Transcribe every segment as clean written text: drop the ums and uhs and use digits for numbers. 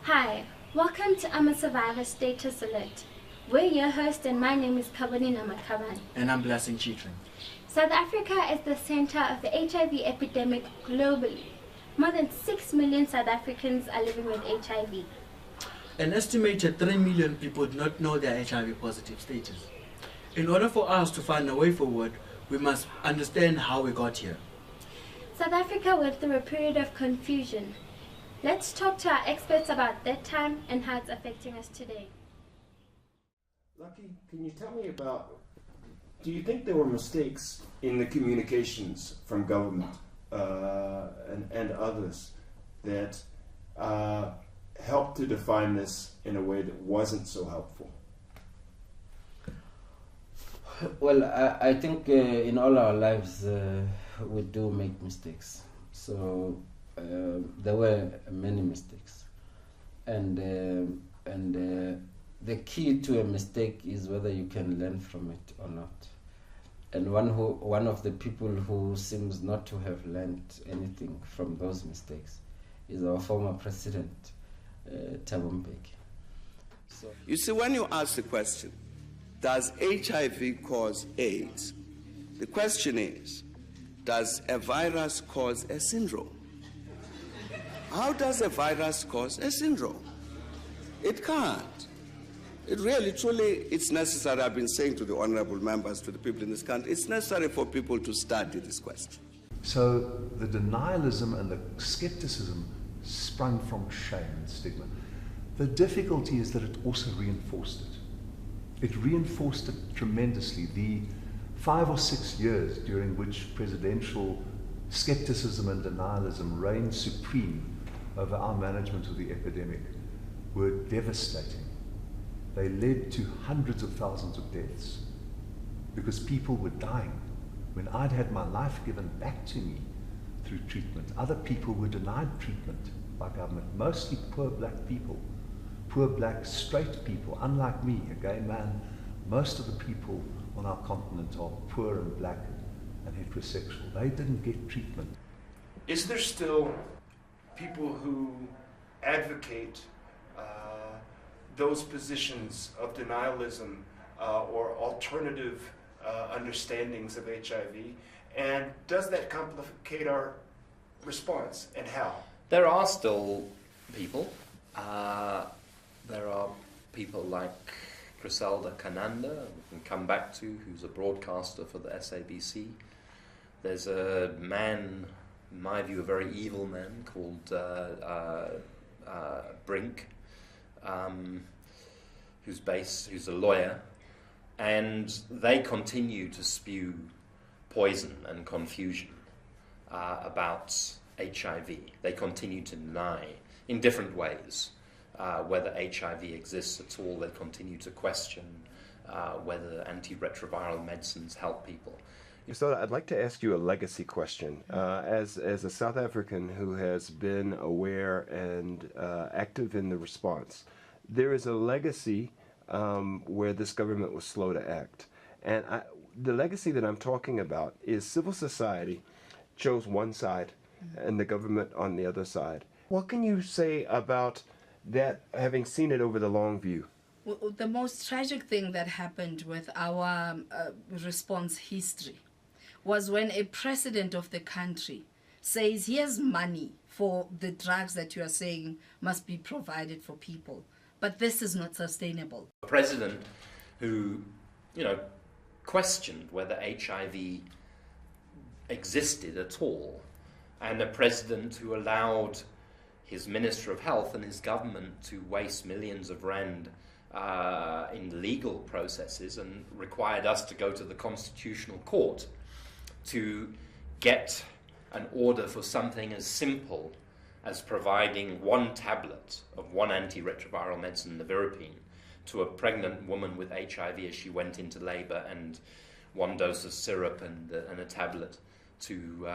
Hi, welcome to I'm a Survivor Status Alert. We're your host and my name is Kabonina Makaban. And I'm Blessing Chitrin. South Africa is the center of the HIV epidemic globally. More than 6 million South Africans are living with HIV. An estimated 3 million people do not know their HIV positive status. In order for us to find a way forward, we must understand how we got here. South Africa went through a period of confusion. Let's talk to our experts about that time and how it's affecting us today. Lucky, can you tell me about, do you think there were mistakes in the communications from government and others that helped to define this in a way that wasn't so helpful? Well, I think in all our lives we do make mistakes. So there were many mistakes, and the key to a mistake is whether you can learn from it or not. And one of the people who seems not to have learned anything from those mistakes is our former president, Thabo Mbeki. So, you see, when you ask the question, does HIV cause AIDS? The question is, does a virus cause a syndrome? How does a virus cause a syndrome? It can't. It really, truly, it's necessary. I've been saying to the honorable members, to the people in this country, it's necessary for people to study this question. So the denialism and the skepticism sprung from shame and stigma. The difficulty is that it also reinforced it. It reinforced it tremendously. The 5 or 6 years during which presidential skepticism and denialism reigned supreme over our management of the epidemic were devastating. They led to hundreds of thousands of deaths because people were dying. When I'd had my life given back to me through treatment, other people were denied treatment by government, mostly poor black people, poor black straight people, unlike me, a gay man. Most of the people on our continent are poor and black and heterosexual. They didn't get treatment. Is there still people who advocate those positions of denialism or alternative understandings of HIV? And does that complicate our response, and how? There are still people. There are people like Griselda Kananda, we can come back to, who's a broadcaster for the SABC. There's a man, in my view, a very evil man called Brink, who's a lawyer, and they continue to spew poison and confusion about HIV. They continue to deny, in different ways, whether HIV exists at all. They continue to question whether antiretroviral medicines help people. So I'd like to ask you a legacy question. As a South African who has been aware and active in the response, there is a legacy where this government was slow to act. And the legacy that I'm talking about is civil society chose one side and the government on the other side. What can you say about that, having seen it over the long view? Well, the most tragic thing that happened with our response history was when a president of the country says, here's money for the drugs that you are saying must be provided for people, but this is not sustainable. A president who, questioned whether HIV existed at all, and a president who allowed his Minister of Health and his government to waste millions of rand in legal processes and required us to go to the Constitutional Court to get an order for something as simple as providing one tablet of one antiretroviral medicine, nevirapine, to a pregnant woman with HIV as she went into labor, and one dose of syrup and a tablet to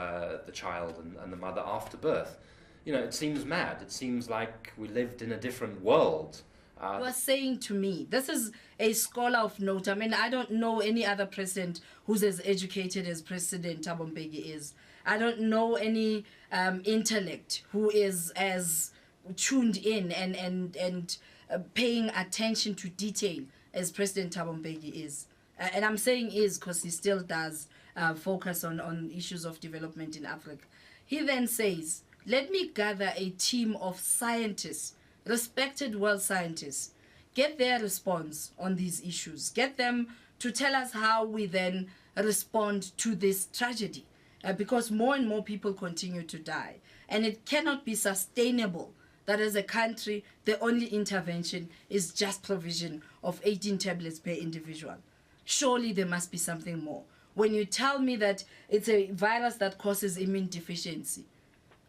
the child and the mother after birth. It seems mad. It seems like we lived in a different world. You are saying to me, this is a scholar of note. I mean, I don't know any other president who's as educated as President Thabo Mbeki is. I don't know any intellect who is as tuned in and paying attention to detail as President Thabo Mbeki is. And I'm saying is because he still does focus on issues of development in Africa. He then says, let me gather a team of scientists, respected world scientists, get their response on these issues, get them to tell us how we then respond to this tragedy, because more and more people continue to die. And it cannot be sustainable that as a country, the only intervention is just provision of 18 tablets per individual. Surely there must be something more. When you tell me that it's a virus that causes immune deficiency,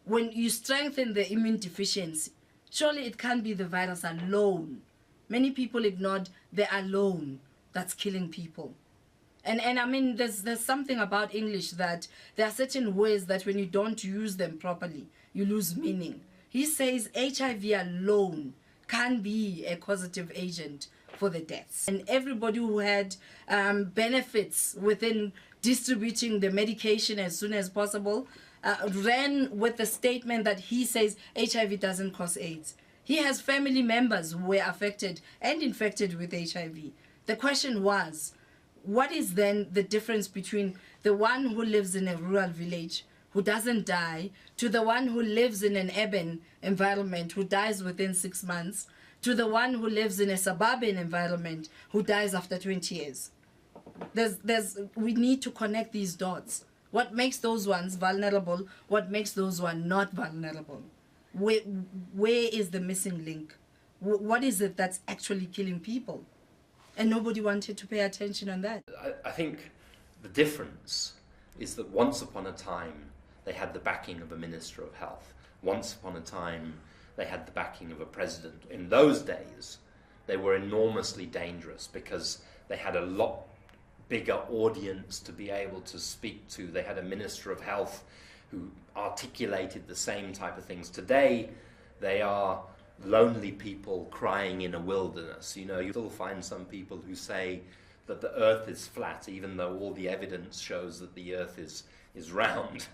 when you strengthen the immune deficiency, surely it can't be the virus alone. Many people ignored the alone that's killing people. And I mean, there's something about English that there are certain words that when you don't use them properly, you lose meaning. He says HIV alone can be a causative agent for the deaths. And everybody who had benefits within distributing the medication as soon as possible ran with the statement that he says HIV doesn't cause AIDS. He has family members who were affected and infected with HIV. The question was, what is then the difference between the one who lives in a rural village who doesn't die to the one who lives in an urban environment who dies within 6 months to the one who lives in a suburban environment who dies after 20 years? We need to connect these dots. What makes those ones vulnerable? What makes those ones not vulnerable? Where is the missing link? What is it that's actually killing people? And nobody wanted to pay attention on that. I think the difference is that once upon a time they had the backing of a Minister of Health. Once upon a time they had the backing of a president. In those days they were enormously dangerous because they had a lot bigger audience to be able to speak to. They had a Minister of Health who articulated the same type of things. Today they are lonely people crying in a wilderness. You know, you still find some people who say that the earth is flat, even though all the evidence shows that the earth is round.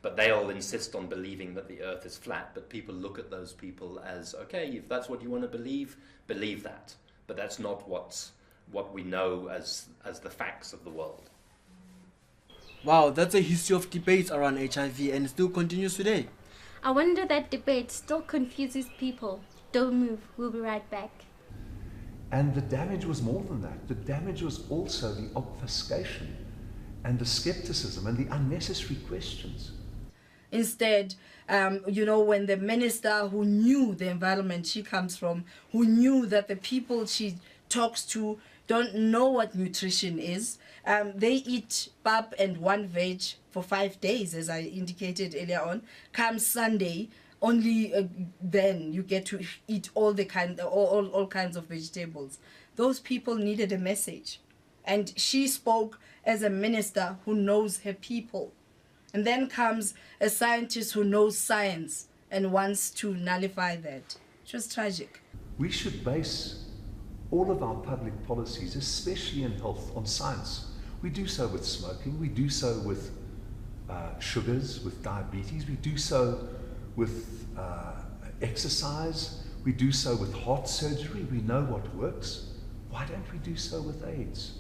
But they all insist on believing that the earth is flat. But people look at those people as, okay, if that's what you want to believe that. But that's not what we know as the facts of the world. Wow, that's a history of debates around HIV and it still continues today. I wonder that debate still confuses people. Don't move, we'll be right back. And the damage was more than that. The damage was also the obfuscation and the skepticism and the unnecessary questions. Instead, when the minister who knew the environment she comes from, who knew that the people she talks to don't know what nutrition is, they eat pap and one veg for 5 days, as I indicated earlier on. Come Sunday, only then you get to eat all kinds of vegetables. Those people needed a message. And she spoke as a minister who knows her people. And then comes a scientist who knows science and wants to nullify that. It was tragic. We should base all of our public policies, especially in health, on science. We do so with smoking, we do so with sugars, with diabetes, we do so with exercise, we do so with heart surgery, we know what works. Why don't we do so with AIDS?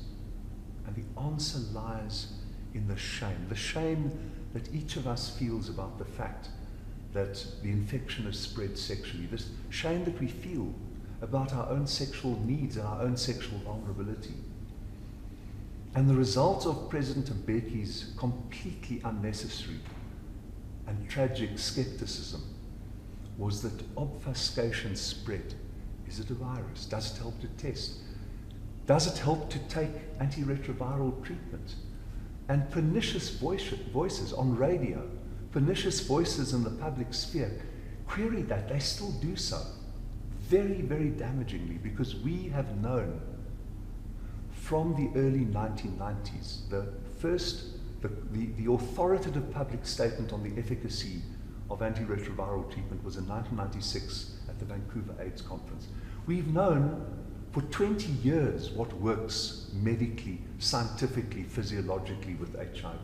And the answer lies in the shame that each of us feels about the fact that the infection is spread sexually, this shame that we feel about our own sexual needs and our own sexual vulnerability. And the result of President Mbeki's completely unnecessary and tragic skepticism was that obfuscation spread. Is it a virus? Does it help to test? Does it help to take antiretroviral treatment? And pernicious voices on radio, pernicious voices in the public sphere, query that. They still do so. Very, very damagingly, because we have known from the early 1990s, the authoritative public statement on the efficacy of antiretroviral treatment was in 1996 at the Vancouver AIDS Conference. We've known for 20 years what works medically, scientifically, physiologically with HIV.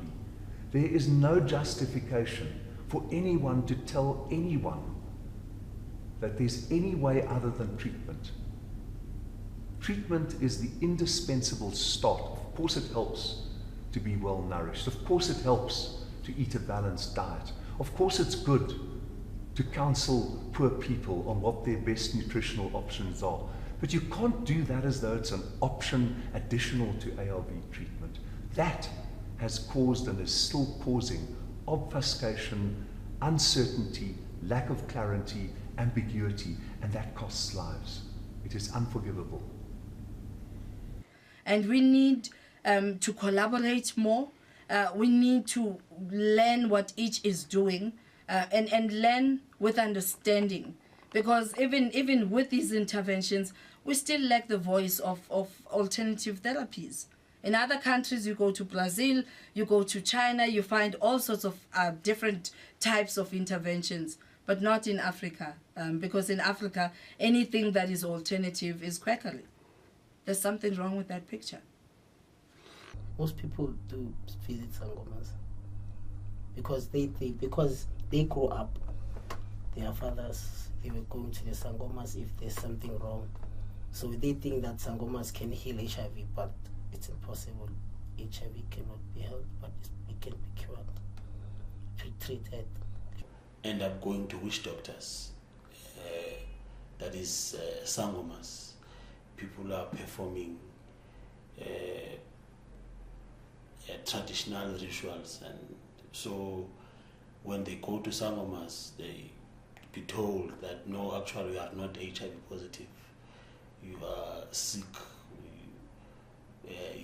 There is no justification for anyone to tell anyone that there's any way other than treatment. Treatment is the indispensable start. Of course it helps to be well nourished. Of course it helps to eat a balanced diet. Of course it's good to counsel poor people on what their best nutritional options are. But you can't do that as though it's an option additional to ARV treatment. That has caused and is still causing obfuscation, uncertainty, lack of clarity, ambiguity, and that costs lives. It is unforgivable. And we need to collaborate more. We need to learn what each is doing and learn with understanding. Because even with these interventions, we still lack the voice of alternative therapies. In other countries, you go to Brazil, you go to China, you find all sorts of different types of interventions, but not in Africa. Because in Africa, anything that is alternative is quackery. There's something wrong with that picture. Most people do visit sangomas because they grow up. Their fathers, they were going to the sangomas if there's something wrong. So they think that sangomas can heal HIV, but it's impossible. HIV cannot be healed, but it can be cured, treated. End up going to witch doctors, that is sangomas. People are performing traditional rituals, and so when they go to sangomas, they be told that no, actually you are not HIV positive, you are sick,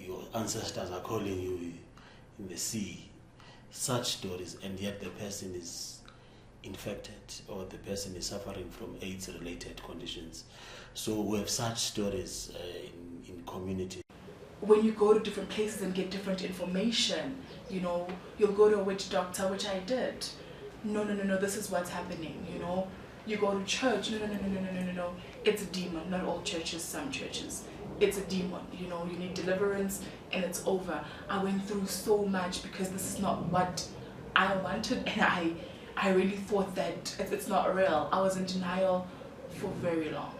your ancestors are calling you in the sea, such stories, and yet the person is infected or the person is suffering from AIDS-related conditions. So we have such stories in community. When you go to different places and get different information, you know, you'll go to a witch doctor, which I did. No, this is what's happening, you know. You go to church, no, it's a demon. Not all churches, some churches. It's a demon, you know, you need deliverance and it's over. I went through so much because this is not what I wanted, and I really thought that it's not real. I was in denial for very long.